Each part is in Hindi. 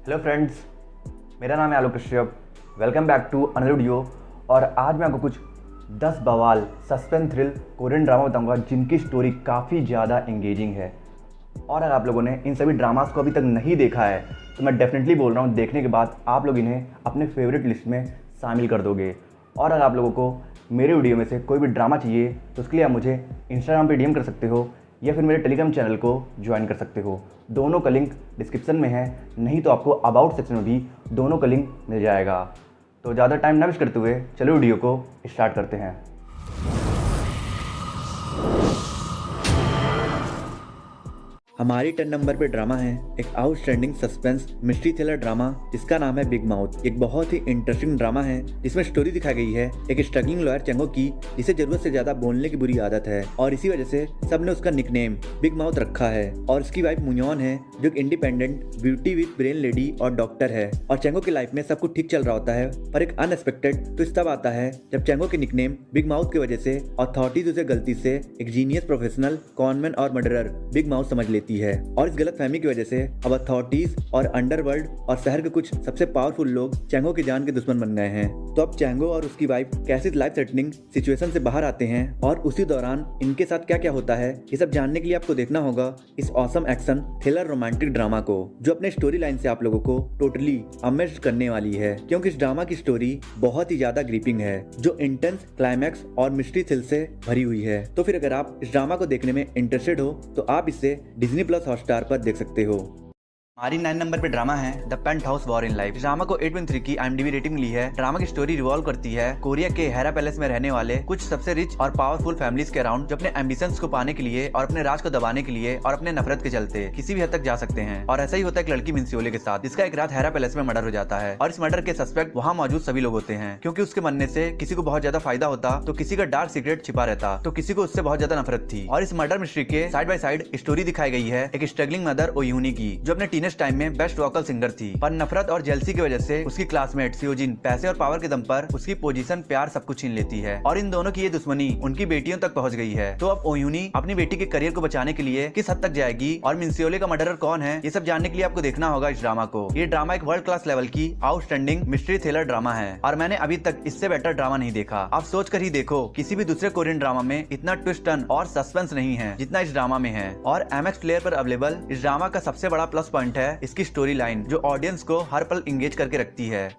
हेलो फ्रेंड्स, मेरा नाम है Alok Kashyap. Welcome back to another video. और आज मैं आपको कुछ 10 बवाल सस्पेंस थ्रिल कोरियन ड्रामा बताऊंगा जिनकी स्टोरी काफ़ी ज़्यादा एंगेजिंग है। और अगर आप लोगों ने इन सभी ड्रामास को अभी तक नहीं देखा है तो मैं डेफिनेटली बोल रहा हूँ, देखने के बाद आप लोग इन्हें अपने फेवरेट लिस्ट में शामिल कर दोगे। और अगर आप लोगों को मेरे वीडियो में से कोई भी ड्रामा चाहिए तो उसके लिए आप मुझे इंस्टाग्राम पे डीएम कर सकते हो या फिर मेरे टेलीग्राम चैनल को ज्वाइन कर सकते हो। दोनों का लिंक डिस्क्रिप्शन में है, नहीं तो आपको अबाउट सेक्शन में भी दोनों का लिंक मिल जाएगा। तो ज़्यादा टाइम ना वेस्ट करते हुए चलो वीडियो को स्टार्ट करते हैं। हमारी 10 नंबर पे ड्रामा है एक outstanding suspense mystery thriller drama जिसका नाम है बिग माउथ। एक बहुत ही इंटरेस्टिंग ड्रामा है जिसमें स्टोरी दिखाई गई है एक स्ट्रगलिंग लॉयर चेंगो की, जिसे जरूरत से ज्यादा बोलने की बुरी आदत है और इसी वजह से सबने उसका निकनेम बिग माउथ रखा है। और उसकी वाइफ मुयोन है जो एक independent beauty with brain lady और डॉक्टर है। और चेंगो की लाइफ में सब कुछ ठीक चल रहा होता है, पर एक अनएक्सपेक्टेड ट्विस्ट तब आता है जब चेंगो के निकनेम बिग माउथ की वजह से अथॉरिटीज उसे गलती से एक जीनियस प्रोफेशनल कॉनमैन और मर्डरर बिग माउथ समझ लेती है। और इस गलत फहमी की वजह से अब अथॉरिटीज और अंडरवर्ल्ड और शहर के कुछ सबसे पावरफुल लोग चेंगो की जान के दुश्मन बन गए हैं। तो अब चेंगो और उसकी वाइफ कैसे लाइफ थ्रेटनिंग सिचुएशन से बाहर आते हैं और उसी दौरान इनके साथ क्या क्या होता है, ये सब जानने के लिए आपको देखना होगा इस awesome action thriller romantic drama को, जो अपने स्टोरी लाइन से आप लोगों को टोटली अमेज्ड करने वाली है। क्योंकि इस ड्रामा की स्टोरी बहुत ही ज्यादा ग्रिपिंग है, जो इंटेंस क्लाइमैक्स और मिस्ट्री थ्रिल से भरी हुई है। तो फिर अगर आप इस ड्रामा को देखने में इंटरेस्टेड हो तो आप इसे डिज्नी प्लस हॉटस्टार पर देख सकते हो। हमारी 9 नंबर पे ड्रामा है the penthouse war in life. Drama को 8.3 की IMDb रेटिंग मिली है। ड्रामा की स्टोरी रिवॉल्व करती है कोरिया के हेरा पैलेस में रहने वाले कुछ सबसे रिच और पावरफुल फैमिलीज के अराउंड, जो अपने एम्बिशंस को पाने के लिए और अपने राज को दबाने के लिए और अपने नफरत के चलते किसी भी हद तक जा सकते हैं। और ऐसा ही होता है एक लड़की मिन्सियोले के साथ, जिसका एक रात हेरा पैलेस में मर्डर हो जाता है। और इस मर्डर के सस्पेक्ट वहाँ मौजूद सभी लोग होते हैं, क्योंकि उसके मरने से किसी को बहुत ज्यादा फायदा होता तो किसी का डार्क सीक्रेट छिपा रहता, तो किसी को उससे बहुत ज्यादा नफरत थी। और इस मर्डर मिस्ट्री के साइड बाय साइड स्टोरी दिखाई गई है एक स्ट्रगलिंग मदर ओयूनी की, जो अपने टीनेज टाइम में बेस्ट वोकल सिंगर थी, पर नफरत और जेलसी की वजह से उसकी क्लासमेट सियोजिन पैसे और पावर के दम पर उसकी पोजीशन प्यार सब कुछ छीन लेती है। और इन दोनों की ये दुश्मनी उनकी बेटियों तक पहुंच गई है। तो अब ओयूनी अपनी बेटी के करियर को बचाने के लिए किस हद तक जाएगी और मिन्सियोले का मर्डरर कौन है, ये सब जानने के लिए आपको देखना होगा इस ड्रामा को। ये ड्रामा एक वर्ल्ड क्लास लेवल की आउटस्टैंडिंग मिस्ट्री थ्रिलर ड्रामा है और मैंने अभी तक इससे बेटर ड्रामा नहीं देखा। आप सोच कर ही देखो, किसी भी दूसरे कोरियन ड्रामा में इतना ट्विस्ट टर्न और सस्पेंस नहीं है जितना इस ड्रामा में है। और MX प्लेयर पर अवेलेबल इस ड्रामा का सबसे बड़ा प्लस पॉइंट है इसकी स्टोरी लाइन, जो ऑडियंस को हर पल इंगेज करके रखती है।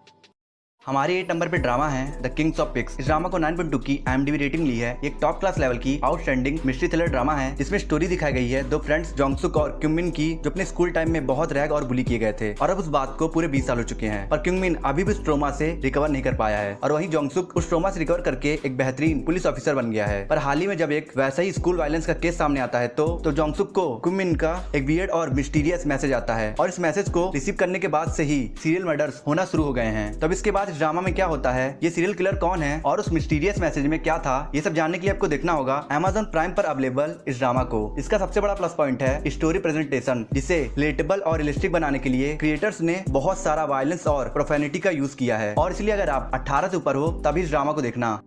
हमारी 8 नंबर पे ड्रामा है द किंग्स ऑफ पिग्स। इस ड्रामा को 9.2 की IMDb रेटिंग ली है। एक टॉप क्लास लेवल की आउटस्टैंडिंग मिस्ट्री थ्रिलर ड्रामा है, जिसमें स्टोरी दिखाई गई है दो फ्रेंड्स जोंगसुक और क्योंगमिन की, जो अपने स्कूल टाइम में बहुत रैग और बुली किए गए थे और अब उस बात को पूरे 20 साल हो चुके हैं। पर क्योंगमिन अभी भी उस ट्रोमा से रिकवर नहीं कर पाया है और वहीं जोंगसुक उस ट्रोमा से रिकवर करके एक बेहतरीन पुलिस ऑफिसर बन गया है। पर हाल ही में जब एक वैसा ही स्कूल वायलेंस का केस सामने आता है तो जोंगसुक को क्योंगमिन का एक वियर्ड और मिस्टीरियस मैसेज आता है और इस मैसेज को रिसीव करने के बाद से ही सीरियल मर्डर्स होना शुरू हो गए हैं। तब इसके बाद इस ड्रामा में क्या होता है, ये सीरियल किलर कौन है और उस मिस्टीरियस मैसेज में क्या था, ये सब जानने के लिए आपको देखना होगा Amazon प्राइम पर अवेलेबल इस ड्रामा को। इसका सबसे बड़ा प्लस पॉइंट है स्टोरी प्रेजेंटेशन, जिसे रिलेटेबल और रियलिस्टिक बनाने के लिए क्रिएटर्स ने बहुत सारा वायलेंस और प्रोफेनिटी का यूज किया है। और इसलिए अगर आप 18 से ऊपर हो तभी इस ड्रामा को देखना।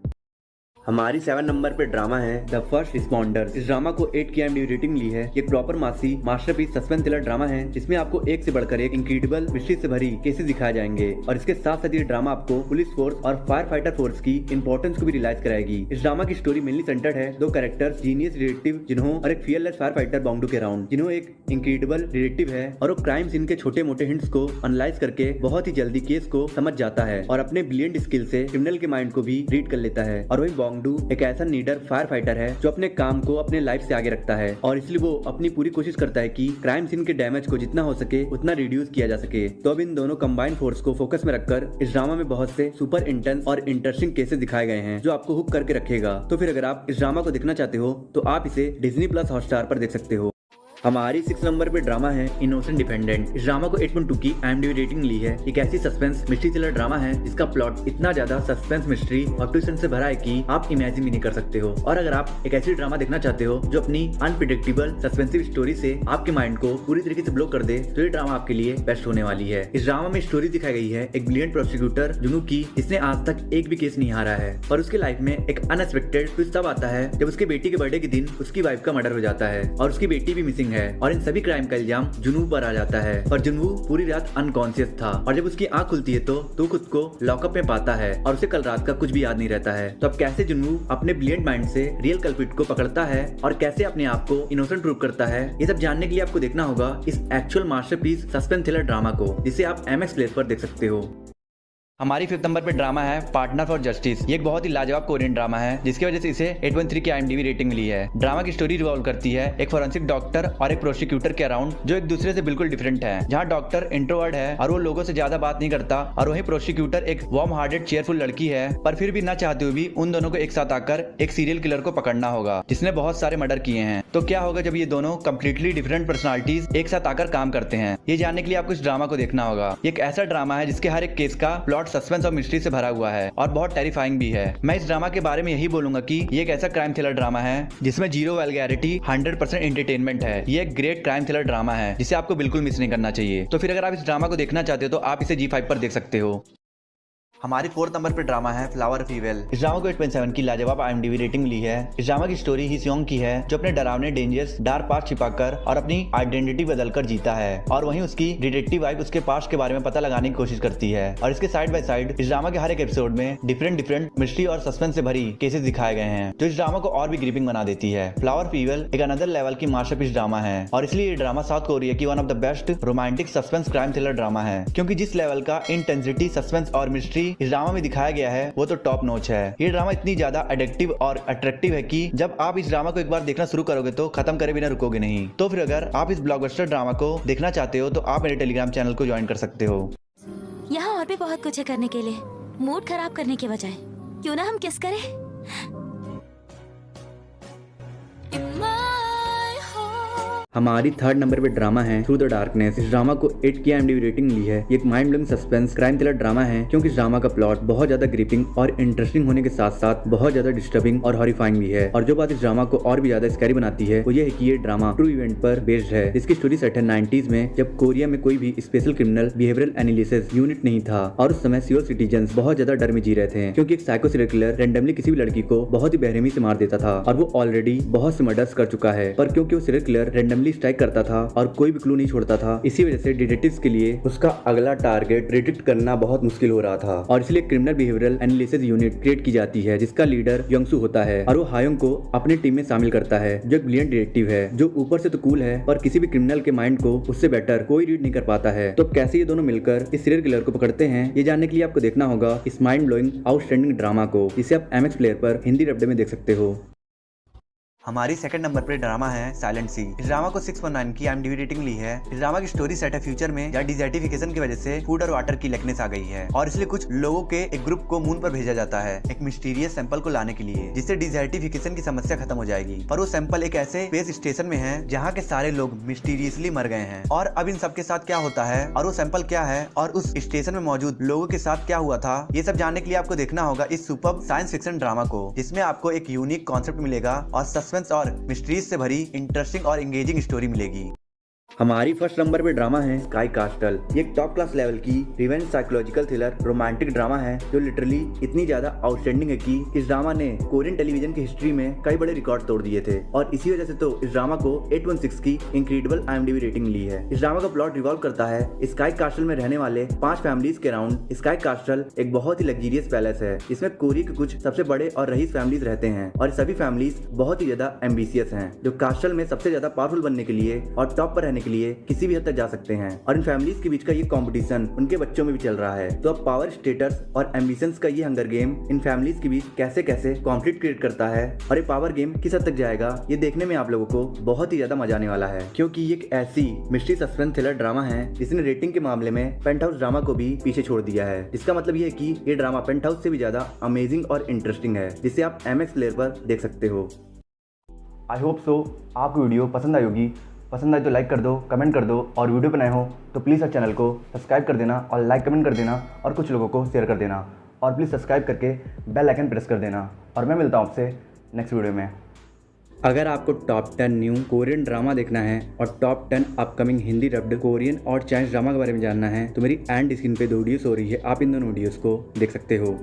हमारी 7 नंबर पे ड्रामा है द फर्स्ट रिस्पॉन्डर्स। इस ड्रामा को 8 की IMDb रेटिंग ली है। एक प्रॉपर मासी मास्टरपीस सस्पेंस थ्रिलर ड्रामा है, जिसमें आपको एक से बढ़कर एक इंक्रेडिबल मिस्ट्री से भरी केसेस दिखाए जाएंगे। और इसके साथ साथ ये ड्रामा आपको पुलिस फोर्स और फायर फाइटर फोर्स की इंपॉर्टेंस को भी रियलाइज कराएगी। इस ड्रामा की स्टोरी मेनली सेंटर्ड है दो कैरेक्टर्स, जीनियस डिटेक्टिव जिन्हों और एक फियरलेस फायर फाइटर बोंगडू के अराउंड, जिन्हों एक इंक्रेडिबल डिटेक्टिव है और वो क्राइम सीन के छोटे मोटे हिंट्स को एनालाइज करके बहुत ही जल्दी केस को समझ जाता है और अपने ब्रिलियंट स्किल से क्रिमिनल के माइंड को भी रीड कर लेता है। और वही बोंगडू एक ऐसा लीडर फायर फाइटर है जो अपने काम को अपने लाइफ से आगे रखता है और इसलिए वो अपनी पूरी कोशिश करता है कि क्राइम सीन के डैमेज को जितना हो सके उतना रिड्यूस किया जा सके। तो अब इन दोनों कंबाइंड फोर्स को फोकस में रखकर इस ड्रामा में बहुत से सुपर इंटेंस और इंटरेस्टिंग केसेस दिखाए गए हैं, जो आपको हुक करके रखेगा। तो फिर अगर आप इस ड्रामा को देखना चाहते हो तो आप इसे डिज्नी प्लस हॉटस्टार पर देख सकते हो। हमारी 6 नंबर पे ड्रामा है इनोसेंट डिफेंडेंट। इस ड्रामा को 8.2 की IMDb रेटिंग ली है। एक ऐसी सस्पेंस मिस्ट्री थ्रिलर ड्रामा है जिसका प्लॉट इतना ज्यादा सस्पेंस मिस्ट्री और ट्विस्ट से भरा है कि आप इमेजिन भी नहीं कर सकते हो। और अगर आप एक ऐसी ड्रामा देखना चाहते हो जो अपनी अनप्रिडिक्टेबल सस्पेंसिव स्टोरी से आपके माइंड को पूरी तरीके से ब्लॉक कर दे, तो ये ड्रामा आपके लिए बेस्ट होने वाली है। इस ड्रामा में स्टोरी दिखाई गई है एक ब्रिलियंट प्रोसिक्यूटर जुनू की, जिसने आज तक एक भी केस नहीं हारा है और उसकी लाइफ में एक अनएक्सपेक्टेड ट्विस्ट तब आता है जब उसके बेटी के बर्थडे के दिन उसकी वाइफ का मर्डर हो जाता है और उसकी बेटी भी मिसिंग इंटरेस्टिंग है और इन सभी क्राइम का इल्जाम जुनू पर आ जाता है। पर जुनू पूरी रात अनकॉन्शियस था और जब उसकी आंख खुलती है तो खुद को लॉकअप में पाता है और उसे कल रात का कुछ भी याद नहीं रहता है। तो अब कैसे जुनू अपने ब्रिलियंट माइंड से रियल कल्प्रिट को पकड़ता है और कैसे अपने आप को इनोसेंट प्रूव करता है, ये सब जानने के लिए आपको देखना होगा इस actual masterpiece suspense thriller drama को, जिसे आप MX प्लेस पर देख सकते हो। हमारी 5th नंबर पे ड्रामा है पार्टनर फॉर जस्टिस। ये एक बहुत ही लाजवाब कोरियन ड्रामा है जिसकी वजह से इसे 8.3 की IMDb रेटिंग मिली है। ड्रामा की स्टोरी रिवॉल्व करती है एक फोरेंसिक डॉक्टर और एक प्रोसिक्यूटर के अराउंड जो एक दूसरे से बिल्कुल डिफरेंट है। जहाँ डॉक्टर इंट्रोवर्ट है और वो लोगों से ज्यादा बात नहीं करता और वहीं प्रोसिक्यूटर एक वार्म हार्टेड चेयरफुल लड़की है, पर फिर भी न चाहते हुए भी उन दोनों को एक साथ आकर एक सीरियल किलर को पकड़ना होगा जिसने बहुत सारे मर्डर किए हैं। तो क्या होगा जब ये दोनों कम्प्लीटली डिफरेंट पर्सनालिटीज एक साथ आकर काम करते हैं, ये जानने के लिए आपको इस ड्रामा को देखना होगा। ये एक ऐसा ड्रामा है जिसके हर एक केस का प्लॉट सस्पेंस और मिस्ट्री से भरा हुआ है और बहुत टेरिफाइंग भी है। मैं इस ड्रामा के बारे में यही बोलूंगा कि ये एक ऐसा क्राइम थ्रिलर ड्रामा है जिसमें 0 वल्गैरिटी 100% एंटरटेनमेंट है। ये एक ग्रेट क्राइम थ्रिलर ड्रामा है जिसे आपको बिल्कुल मिस नहीं करना चाहिए। तो फिर अगर आप इस ड्रामा को देखना चाहते हो तो आप इसे G5 पर देख सकते हो। हमारी 4th नंबर पे ड्रामा है फ्लावर ऑफ इविल। इस ड्रामा को 8.7 की लाजवाब IMDb रेटिंग मिली है। इस ड्रामा की स्टोरी ही सियोंग की है जो अपने डरावने डेंजर्स डार्क पास्ट छिपाकर और अपनी आइडेंटिटी बदलकर जीता है और वहीं उसकी डिटेक्टिव वाइफ उसके पास्ट के बारे में पता लगाने की कोशिश करती है। और इसके साइड बाय साइड इस ड्रामा के हर एक एपिसोड में डिफरेंट मिस्ट्री और सस्पेंस से भरी केसेस दिखाए गए हैं जो इस ड्रामा को और भी ग्रिपिंग बना देती है। फ्लावर ऑफ इविल एक अनदर लेवल की मास्टरपीस ड्रामा है और इसलिए ये ड्रामा साउथ कोरिया की one of the best romantic suspense crime thriller drama है, क्योंकि जिस लेवल का इंटेंसिटी सस्पेंस और मिस्ट्री इस ड्रामा में दिखाया गया है वो तो टॉप नॉच है। ये ड्रामा इतनी ज्यादा एडिक्टिव और अट्रैक्टिव है कि जब आप इस ड्रामा को एक बार देखना शुरू करोगे तो खत्म करे बिना रुकोगे नहीं। तो फिर अगर आप इस ब्लॉकबस्टर ड्रामा को देखना चाहते हो तो आप मेरे टेलीग्राम चैनल को ज्वाइन कर सकते हो। यहाँ और भी बहुत कुछ है करने के लिए, मूड खराब करने के बजाय क्यों ना हम किस करें। हमारी 3rd नंबर पे ड्रामा है थ्रू द डार्कनेस। इस ड्रामा को 8 की IMDb रेटिंग मिली है। ये एक mind blowing suspense crime thriller drama है क्योंकि इस ड्रामा का प्लॉट बहुत ज्यादा ग्रिपिंग और इंटरेस्टिंग होने के साथ साथ बहुत ज्यादा डिस्टर्बिंग और हॉरिफाइंग भी है। और जो बात इस ड्रामा को और भी ज्यादा स्कैरी बनाती है वो ये है कि ये ड्रामा ट्रू इवेंट पर बेस्ड है। इसकी स्टोरी सेट है 90s में, जब कोरिया में कोई भी special criminal behavioural analysis unit नहीं था और उस समय सियोल सिटीजन बहुत ज्यादा डर में जी रहे थे क्योंकि एक साइको सीरियल किलर रैंडमली किसी भी लड़की को बहुत ही बेरहमी से मार देता था और वो ऑलरेडी बहुत से मर्डर्स कर चुका है। पर क्योंकि वो सीरियल किलर रैंडमली स्ट्राइक करता था और कोई भी क्लू नहीं छोड़ता था, इसी वजह से डिटेक्टिव्स के लिए उसका अगला टारगेट प्रेडिक्ट करना बहुत मुश्किल हो रहा था और इसलिए criminal behavioural analysis unit create की जाती है जिसका लीडर यंगसू होता है और वो हायोंग को अपनी टीम में शामिल करता है जो एक ब्रिलियंट डिटेक्टिव है जो ऊपर से तो कूल है पर किसी भी क्रिमिनल के माइंड को उससे बेटर कोई रीड नहीं कर पाता है। तो कैसे ये दोनों मिलकर इस सीरियल किलर को पकड़ते हैं, ये जानने के लिए आपको देखना होगा इस माइंड ब्लोइंग आउटस्टैंडिंग ड्रामा को, जिसे आप MX प्लेयर पर हिंदी डब्बे में देख सकते हो। हमारी 2nd नंबर पे ड्रामा है साइलेंट सी। इस ड्रामा को 6.9 की IMDb रेटिंग ली है। इस ड्रामा की स्टोरी सेट है फ्यूचर में जहाँ डिजर्टिफिकेशन की वजह से फूड और वाटर की लेकनेस आ गई है और इसलिए कुछ लोगों के एक ग्रुप को मून पर भेजा जाता है एक मिस्टीरियस सैंपल को लाने के लिए, जिससे डिजर्टिफिकेशन की समस्या खत्म हो जाएगी। पर वो सैंपल एक ऐसे स्पेस स्टेशन में है जहाँ के सारे लोग मिस्टीरियसली मर गए हैं और अब इन सबके साथ क्या होता है और वो सैंपल क्या है और उस स्टेशन में मौजूद लोगों के साथ क्या हुआ था, ये सब जानने के लिए आपको देखना होगा इस सुपर साइंस फिक्शन ड्रामा को, जिसमें आपको एक यूनिक कॉन्सेप्ट मिलेगा और सस्पेंस और मिस्ट्री से भरी इंटरेस्टिंग और एंगेजिंग स्टोरी मिलेगी। हमारी 1st नंबर पे ड्रामा है स्काई कास्टल। ये एक टॉप क्लास लेवल की revenge psychological thriller romantic drama है जो लिटरली इतनी ज्यादा आउटस्टैंडिंग है कि इस ड्रामा ने कोरियन टेलीविजन की हिस्ट्री में कई बड़े रिकॉर्ड तोड़ दिए थे और इसी वजह से तो इस ड्रामा को 8.6 की इनक्रेडिबल IMDb रेटिंग मिली है। इस ड्रामा का प्लॉट रिवॉल्व करता है स्काई कास्टल में रहने वाले 5 फैमिलीज के अराउंड। स्काई कास्टल एक बहुत ही लग्जरियस पैलेस है जिसमें कोरिया के कुछ सबसे बड़े और रईस फैमिलीज रहते हैं और सभी फैमिलीज बहुत ही ज्यादा एम्बिशियस हैं जो कास्टल में सबसे ज्यादा पावरफुल बनने के लिए और टॉप पर रहने के लिए किसी भी हद तक जा सकते हैं। और इन फैमिलीज के बीच का ये कंपटीशन उनके बच्चों में भी चल रहा है। तो अब पावर, स्टेटस और एम्बिशंस का ये हंगर गेम इन फैमिलीज के बीच कैसे कैसे कॉन्फ्लिक्ट क्रिएट करता है और ये पावर गेम किस हद तक जाएगा, ये देखने में आप लोगों को बहुत ही ज्यादा मजा आने वाला है क्योंकि ये एक ऐसी मिस्ट्री सस्पेंस थ्रिलर ड्रामा है जिसने रेटिंग के मामले में पेंटहाउस ड्रामा को भी पीछे छोड़ दिया है। इसका मतलब ये है कि ये ड्रामा पेंटहाउस से भी ज्यादा अमेजिंग और इंटरेस्टिंग है, जिसे आप MX प्लेयर पर देख सकते हो। आई होप सो आपको वीडियो पसंद आई होगी। पसंद आए तो लाइक कर दो, कमेंट कर दो और वीडियो पर नए हो तो प्लीज़ आप चैनल को सब्सक्राइब कर देना और लाइक कमेंट कर देना और कुछ लोगों को शेयर कर देना और प्लीज़ सब्सक्राइब करके बेल आइकन प्रेस कर देना और मैं मिलता हूँ आपसे नेक्स्ट वीडियो में। अगर आपको टॉप 10 न्यू कोरियन ड्रामा देखना है और top 10 upcoming Hindi dubbed Korean और चाइनीज ड्रामा के बारे में जानना है तो मेरी एंड स्क्रीन पे 2 वीडियोस हो रही है, आप इन दोनों वीडियोस को देख सकते हो।